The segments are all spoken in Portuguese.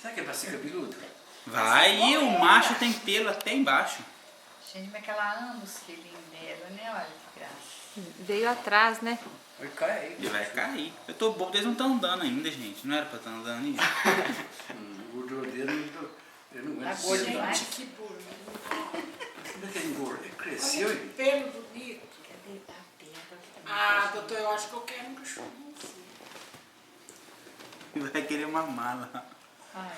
Será que é pra ser cabeludo? Vai, e o macho tem pelo até embaixo. Gente, mas que ela ama os filhinhos dela, né? Olha que graça. Veio atrás, né? Vai cair. Ele vai cair. Eu tô bobo, eles não estão andando ainda, gente. Não era pra estar andando ainda. O gordura dele ele não Tá aguenta gordo ser demais. andado. Que bonito. Como é que ele engorda? Ele cresceu Olha que e... pelo bonito. Quer deitar perto? Ah, doutor, eu acho que eu quero um cachorrinho assim. Ele vai querer uma mala. Ai,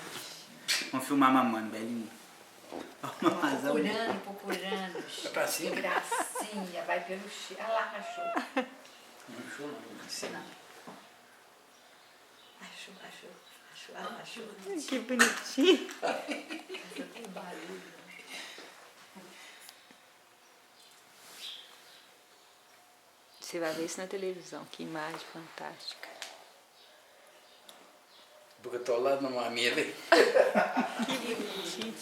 Vamos filmar mamando, belinho. procurando. Vai pra cima? Que gracinha, vai pelo chão. Ah lá, achou. Não achou não. Não. Achou. Que bonitinho. Que barulho. Você vai ver isso na televisão. Que imagem fantástica. Porque eu tô lá na mamila. Que bonitinho.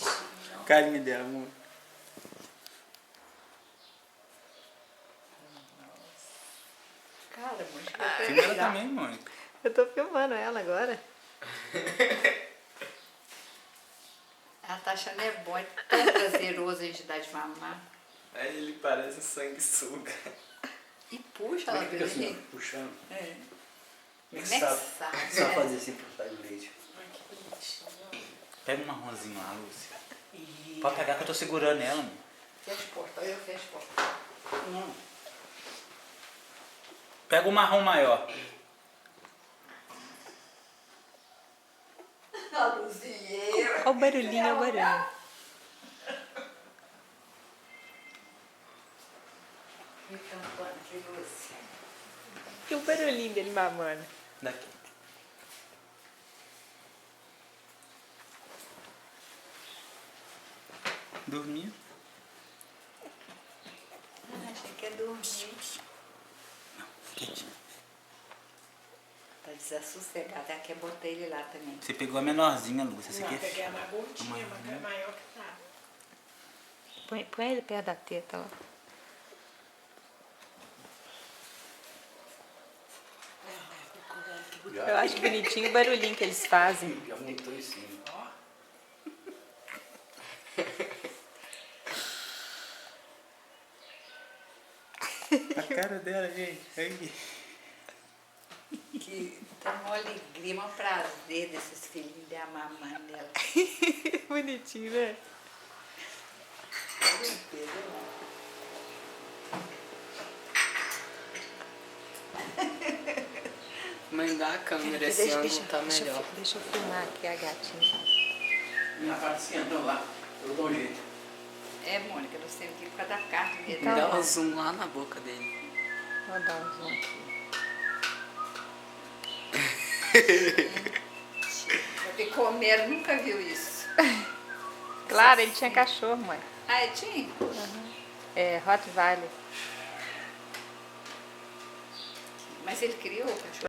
Carinha dela, amor. Cara, muito Filma ela também, Mônica. Eu tô filmando ela agora. Ela tá achando é bom, é tão prazeroso a gente dar de mamar. Aí ele parece sanguessuga. E puxa Como ela é que fica pelo assim, jeito. puxando? É. Como é que Como é que sabe? sabe, Como é que sabe né? fazer assim pra sair o leite? Ai, que bonitinho. Pega um marronzinho lá, Lúcia. E... Pode pegar que eu tô segurando ela, amor. Fecha a porta, eu fecho a porta. Não. Pega o marrom maior. A luzinha. Olha o barulhinho, olha o barulho. E o campana, que luz. E o barulhinho dele mamando. Daqui. Dormiu? Achei que ia dormir. Quietinho. Tá desassossegado. Ela quer botar ele lá também. Você pegou a menorzinha, Lúcia. Essa Não, aqui é peguei a mais gordinha, mas é maior que nada. Põe ele perto da teta lá. Eu acho bonitinho o barulhinho que eles fazem. Já montou em cima. Ó, a cara dela, gente. Aí. Que tá uma alegria, um prazer desses filhinhos de amar a mãe dela. Bonitinho, né? Mãe, dá a câmera, esse ângulo tá deixa melhor. eu filmar aqui a gatinha. Na parte esquentando lá. Eu dou um jeito. É, Mônica, não sei o que por causa da carne dele. Tá Dá bom. o zoom lá na boca dele. Vou dar um zoom aqui. Porque comer nunca viu isso. Claro, ele tinha cachorro, mãe. Ah, é, tinha? É, Rottweiler. Mas ele criou o cachorro.